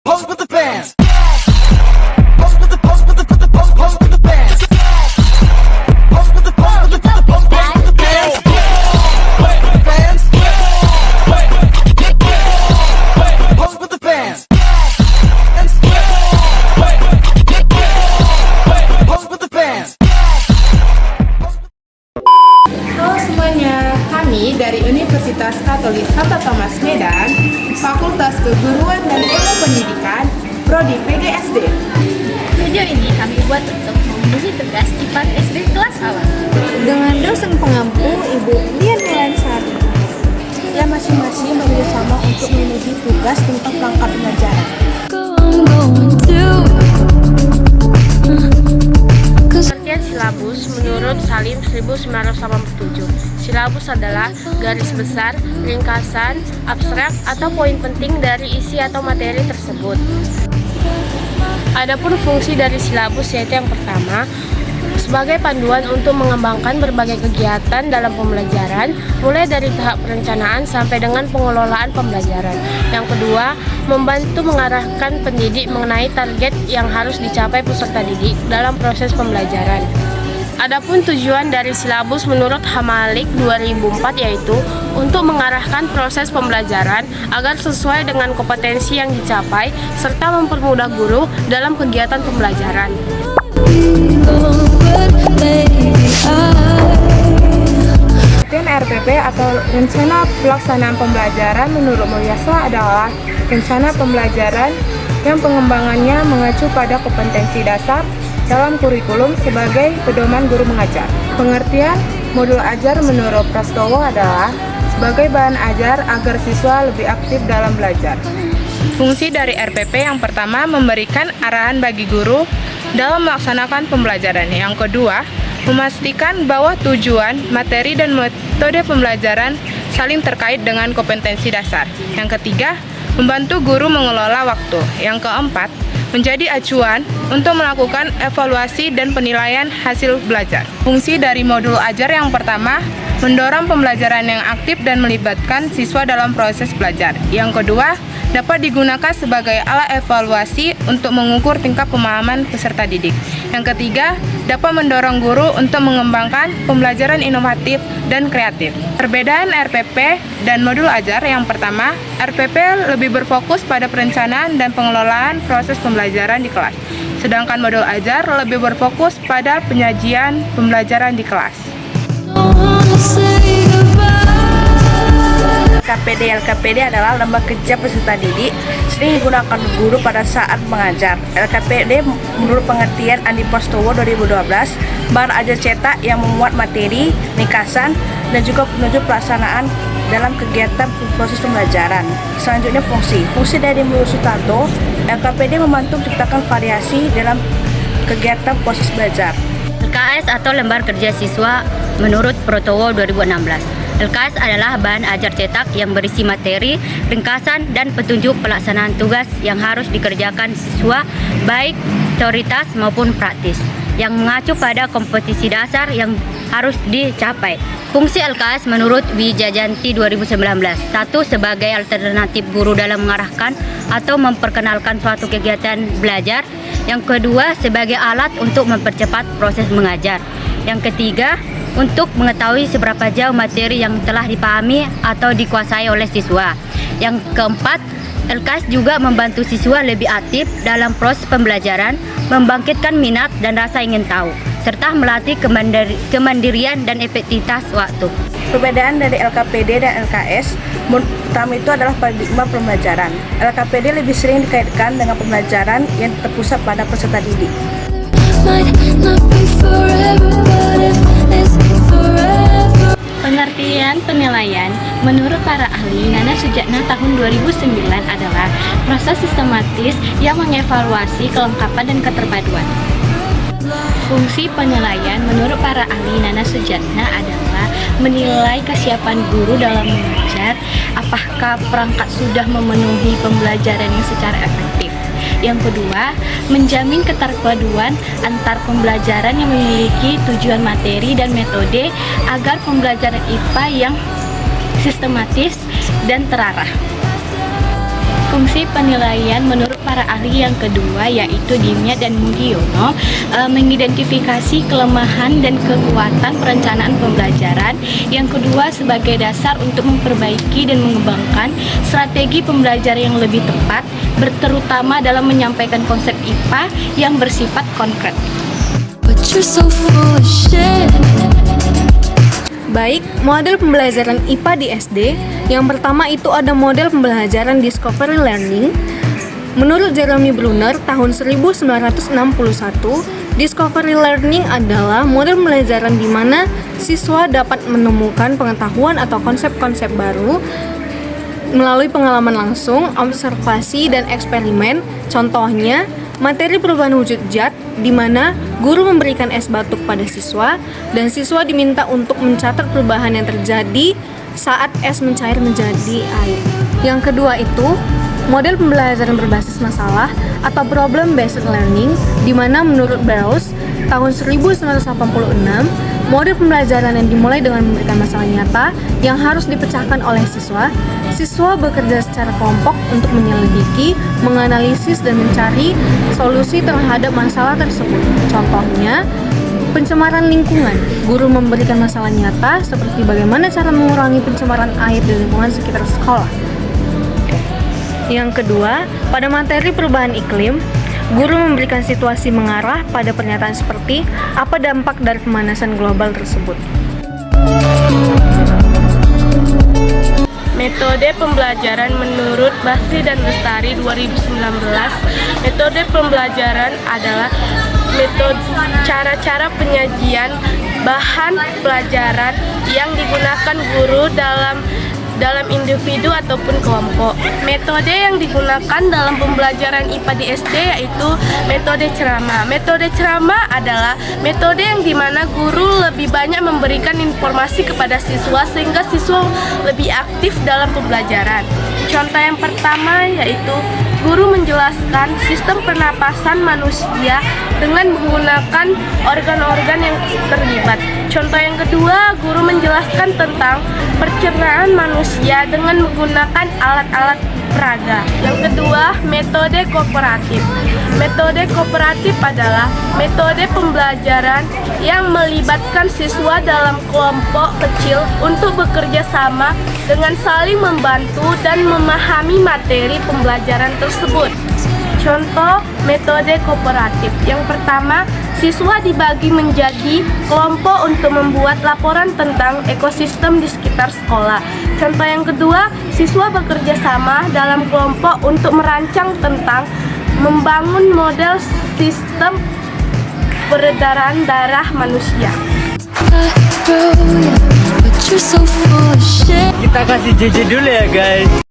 Pose with the bands. Pose with the pose with the pose with the bands. Pose with the pose with the pose with the bands. Pose with the bands. Pose with the bands. Pose with the bands. Halo semuanya, kami dari Universitas Katolik Santo Thomas Medan, Fakultas Keguruan dan Ilmu Pendidikan, Prodi PGSD. Video ini kami buat untuk memenuhi tugas IPA SD kelas awal dengan dosen pengampu Ibu Dian Melansari yang masing-masing bekerjasama untuk memenuhi tugas tentang perangkat pengajaran. Pengertian silabus menurut Salim 1987. Silabus adalah garis besar, ringkasan, abstrak, atau poin penting dari isi atau materi tersebut. Adapun fungsi dari silabus yaitu yang pertama, sebagai panduan untuk mengembangkan berbagai kegiatan dalam pembelajaran, mulai dari tahap perencanaan sampai dengan pengelolaan pembelajaran. Yang kedua, membantu mengarahkan pendidik mengenai target yang harus dicapai peserta didik dalam proses pembelajaran. Adapun tujuan dari silabus menurut Hamalik 2004 yaitu untuk mengarahkan proses pembelajaran agar sesuai dengan kompetensi yang dicapai serta mempermudah guru dalam kegiatan pembelajaran. Pengertian RPP atau Rencana Pelaksanaan Pembelajaran menurut Mulyasa adalah rencana pembelajaran yang pengembangannya mengacu pada kompetensi dasar dalam kurikulum sebagai pedoman guru mengajar. Pengertian modul ajar menurut Prastowo adalah sebagai bahan ajar agar siswa lebih aktif dalam belajar. Fungsi dari RPP yang pertama memberikan arahan bagi guru dalam melaksanakan pembelajaran. Yang kedua, memastikan bahwa tujuan, materi, dan metode pembelajaran saling terkait dengan kompetensi dasar. Yang ketiga, membantu guru mengelola waktu. Yang keempat, menjadi acuan untuk melakukan evaluasi dan penilaian hasil belajar. Fungsi dari modul ajar yang pertama, mendorong pembelajaran yang aktif dan melibatkan siswa dalam proses belajar. Yang kedua, dapat digunakan sebagai alat evaluasi untuk mengukur tingkat pemahaman peserta didik. Yang ketiga, dapat mendorong guru untuk mengembangkan pembelajaran inovatif dan kreatif. Perbedaan RPP dan modul ajar yang pertama, RPP lebih berfokus pada perencanaan dan pengelolaan proses pembelajaran di kelas. Sedangkan modul ajar lebih berfokus pada penyajian pembelajaran di kelas. LKPD adalah lembaga kerja peserta didik, sering digunakan guru pada saat mengajar. LKPD menurut pengertian Andi Prastowo 2012, bahan ajar cetak yang memuat materi, ringkasan, dan juga petunjuk pelaksanaan dalam kegiatan proses pembelajaran. Selanjutnya fungsi dari menurut Sutanto, LKPD membantu menciptakan variasi dalam kegiatan proses belajar. LKS atau Lembar Kerja Siswa menurut Prastowo 2016. LKS adalah bahan ajar cetak yang berisi materi, ringkasan, dan petunjuk pelaksanaan tugas yang harus dikerjakan siswa, baik teoritas maupun praktis, yang mengacu pada kompetisi dasar yang harus dicapai. Fungsi LKS menurut Wijajanti 2019. 1. Sebagai alternatif guru dalam mengarahkan atau memperkenalkan suatu kegiatan belajar. Yang kedua, sebagai alat untuk mempercepat proses mengajar. Yang ketiga, untuk mengetahui seberapa jauh materi yang telah dipahami atau dikuasai oleh siswa. Yang keempat, LKS juga membantu siswa lebih aktif dalam proses pembelajaran, membangkitkan minat dan rasa ingin tahu, serta melatih kemandirian dan efektivitas waktu. Perbedaan dari LKPD dan LKS pertama itu adalah paradigma pembelajaran. LKPD lebih sering dikaitkan dengan pembelajaran yang terpusat pada peserta didik. Pengertian penilaian menurut para ahli Nana Sujatna tahun 2009 adalah proses sistematis yang mengevaluasi kelengkapan dan keterpaduan. Fungsi penilaian menurut para ahli Nana Sujatna adalah menilai kesiapan guru dalam mengajar, apakah perangkat sudah memenuhi pembelajaran yang secara efektif. Yang kedua, menjamin keterpaduan antar pembelajaran yang memiliki tujuan materi dan metode agar pembelajaran IPA yang sistematis dan terarah. Fungsi penilaian menurut para ahli yang kedua yaitu Dimyat dan Mugiono mengidentifikasi kelemahan dan kekuatan perencanaan pembelajaran. Yang kedua sebagai dasar untuk memperbaiki dan mengembangkan strategi pembelajaran yang lebih tepat, terutama dalam menyampaikan konsep IPA yang bersifat konkret. Baik, model pembelajaran IPA di SD. Yang pertama itu ada model pembelajaran Discovery Learning. Menurut Jeremy Bruner tahun 1961, Discovery Learning adalah model pembelajaran di mana siswa dapat menemukan pengetahuan atau konsep-konsep baru melalui pengalaman langsung, observasi, dan eksperimen. Contohnya, materi perubahan wujud zat di mana guru memberikan es batuk pada siswa dan siswa diminta untuk mencatat perubahan yang terjadi saat es mencair menjadi air. Yang kedua itu model pembelajaran berbasis masalah atau problem based learning di mana menurut Burroughs tahun 1986 model pembelajaran yang dimulai dengan memberikan masalah nyata yang harus dipecahkan oleh siswa. Siswa bekerja secara kelompok untuk menyelidiki, menganalisis, dan mencari solusi terhadap masalah tersebut. Contohnya, pencemaran lingkungan. Guru memberikan masalah nyata seperti bagaimana cara mengurangi pencemaran air di lingkungan sekitar sekolah. Yang kedua, pada materi perubahan iklim, guru memberikan situasi mengarah pada pernyataan seperti apa dampak dari pemanasan global tersebut. Metode pembelajaran menurut Basri dan Lestari 2019. Metode pembelajaran adalah metode cara-cara penyajian bahan pelajaran yang digunakan guru dalam individu ataupun kelompok. Metode yang digunakan dalam pembelajaran IPA di SD yaitu metode ceramah. Metode ceramah adalah metode yang dimana guru lebih banyak memberikan informasi kepada siswa sehingga siswa lebih aktif dalam pembelajaran. Contoh yang pertama yaitu guru menjelaskan sistem pernapasan manusia dengan menggunakan organ-organ yang terlibat. Contoh yang kedua, guru menjelaskan tentang pencernaan manusia dengan menggunakan alat-alat peraga. Yang kedua, metode kooperatif. Metode kooperatif adalah metode pembelajaran yang melibatkan siswa dalam kelompok kecil untuk bekerja sama dengan saling membantu dan memahami materi pembelajaran tersebut. Contoh metode kooperatif. Yang pertama, siswa dibagi menjadi kelompok untuk membuat laporan tentang ekosistem di sekitar sekolah. Contoh yang kedua, siswa bekerja sama dalam kelompok untuk merancang tentang membangun model sistem peredaran darah manusia. Kita kasih JJ dulu ya guys.